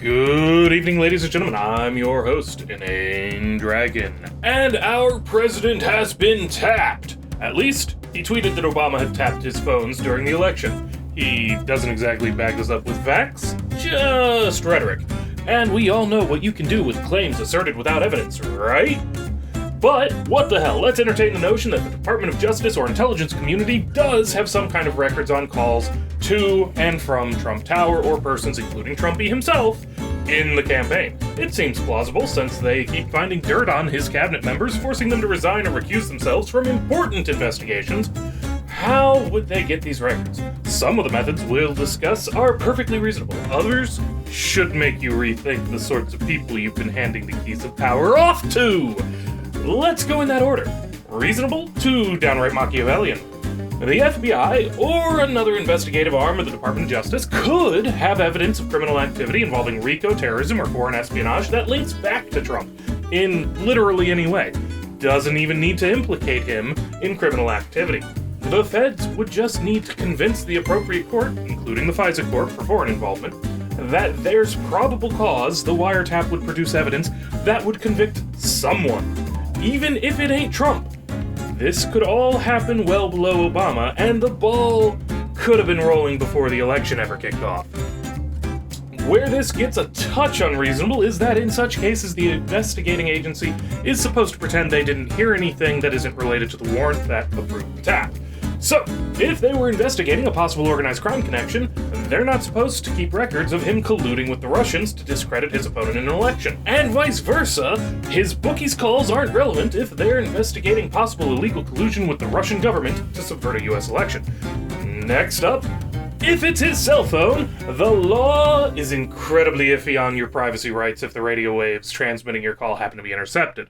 Good evening, ladies and gentlemen. I'm your host, InaneDragon. And our president has been tapped. At least, he tweeted that Obama had tapped his phones during the election. He doesn't exactly back this up with facts, just rhetoric. And we all know what you can do with claims asserted without evidence, right? But, what the hell, let's entertain the notion that the Department of Justice or intelligence community does have some kind of records on calls to and from Trump Tower or persons, including Trumpy himself, in the campaign. It seems plausible since they keep finding dirt on his cabinet members, forcing them to resign or recuse themselves from important investigations. How would they get these records? Some of the methods we'll discuss are perfectly reasonable. Others should make you rethink the sorts of people you've been handing the keys of power off to. Let's go in that order. Reasonable to downright Machiavellian. The FBI, or another investigative arm of the Department of Justice, could have evidence of criminal activity involving RICO, terrorism, or foreign espionage that links back to Trump in literally any way. Doesn't even need to implicate him in criminal activity. The feds would just need to convince the appropriate court, including the FISA court for foreign involvement, that there's probable cause the wiretap would produce evidence that would convict someone, even if it ain't Trump. This could all happen well below Obama, and the ball could have been rolling before the election ever kicked off. Where this gets a touch unreasonable is that in such cases the investigating agency is supposed to pretend they didn't hear anything that isn't related to the warrant that approved the tap. So, if they were investigating a possible organized crime connection, they're not supposed to keep records of him colluding with the Russians to discredit his opponent in an election. And vice versa, his bookies' calls aren't relevant if they're investigating possible illegal collusion with the Russian government to subvert a US election. Next up, if it's his cell phone, the law is incredibly iffy on your privacy rights if the radio waves transmitting your call happen to be intercepted.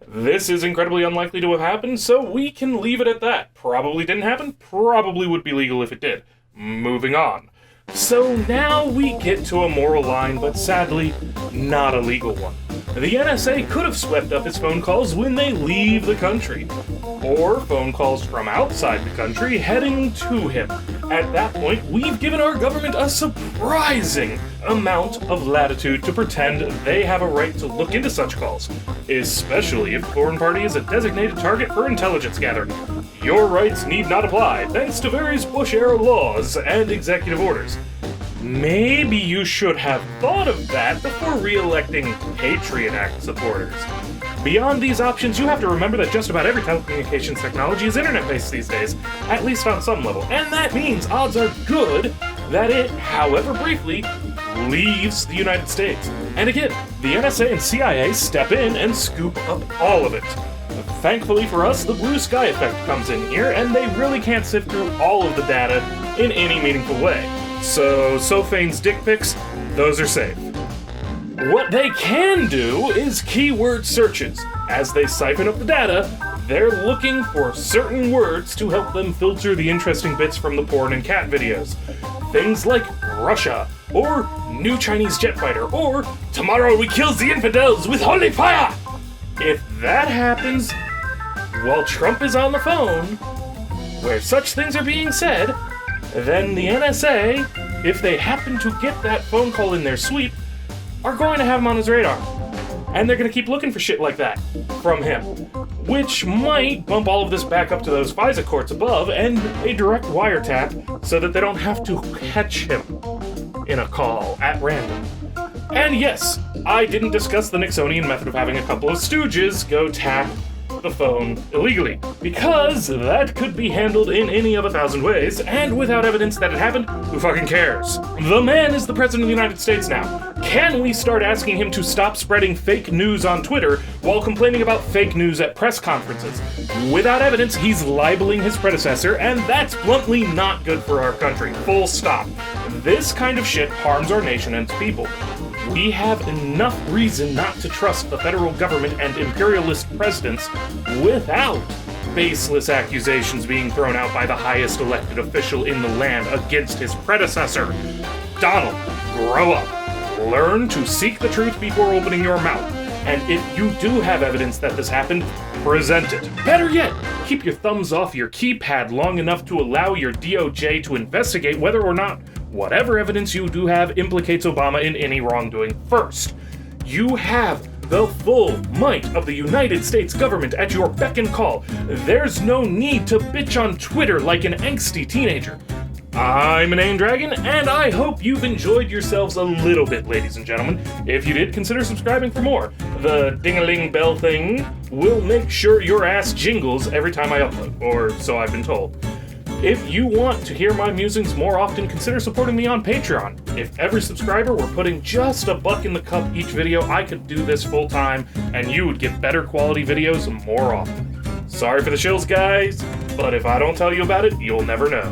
This is incredibly unlikely to have happened, so we can leave it at that. Probably didn't happen, probably would be legal if it did. Moving on. So now we get to a moral line, but sadly, not a legal one. The NSA could have swept up his phone calls when they leave the country, or phone calls from outside the country heading to him. At that point, we've given our government a surprising amount of latitude to pretend they have a right to look into such calls, especially if the foreign party is a designated target for intelligence gathering. Your rights need not apply, thanks to various Bush-era laws and executive orders. Maybe you should have thought of that before re-electing Patriot Act supporters. Beyond these options, you have to remember that just about every telecommunications technology is internet-based these days, at least on some level, and that means odds are good that it, however briefly, leaves the United States. And again, the NSA and CIA step in and scoop up all of it. Thankfully for us, the blue sky effect comes in here, and they really can't sift through all of the data in any meaningful way. So, SoFain's dick pics, those are safe. What they can do is keyword searches. As they siphon up the data, they're looking for certain words to help them filter the interesting bits from the porn and cat videos. Things like Russia, or new Chinese jet fighter, or tomorrow we kills the infidels with holy fire! If that happens while Trump is on the phone, where such things are being said, then the NSA, if they happen to get that phone call in their sweep, are going to have him on his radar. And they're going to keep looking for shit like that from him, which might bump all of this back up to those FISA courts above and a direct wiretap so that they don't have to catch him in a call at random. And yes, I didn't discuss the Nixonian method of having a couple of stooges go tap the phone illegally, because that could be handled in any of 1,000 ways, and without evidence that it happened, who fucking cares? The man is the president of the United States now. Can we start asking him to stop spreading fake news on Twitter while complaining about fake news at press conferences? Without evidence, he's libeling his predecessor, and that's bluntly not good for our country. Full stop. This kind of shit harms our nation and its people. We have enough reason not to trust the federal government and imperialist presidents without baseless accusations being thrown out by the highest elected official in the land against his predecessor. Donald, grow up. Learn to seek the truth before opening your mouth. And if you do have evidence that this happened, present it. Better yet, keep your thumbs off your keypad long enough to allow your DOJ to investigate whether or not whatever evidence you do have implicates Obama in any wrongdoing first. You have the full might of the United States government at your beck and call. There's no need to bitch on Twitter like an angsty teenager. I'm InaneDragon, and I hope you've enjoyed yourselves a little bit, ladies and gentlemen. If you did, consider subscribing for more. The ding-a-ling bell thing will make sure your ass jingles every time I upload, or so I've been told. If you want to hear my musings more often, consider supporting me on Patreon. If every subscriber were putting just $1 in the cup each video, I could do this full time, and you would get better quality videos more often. Sorry for the shills, guys, but if I don't tell you about it, you'll never know.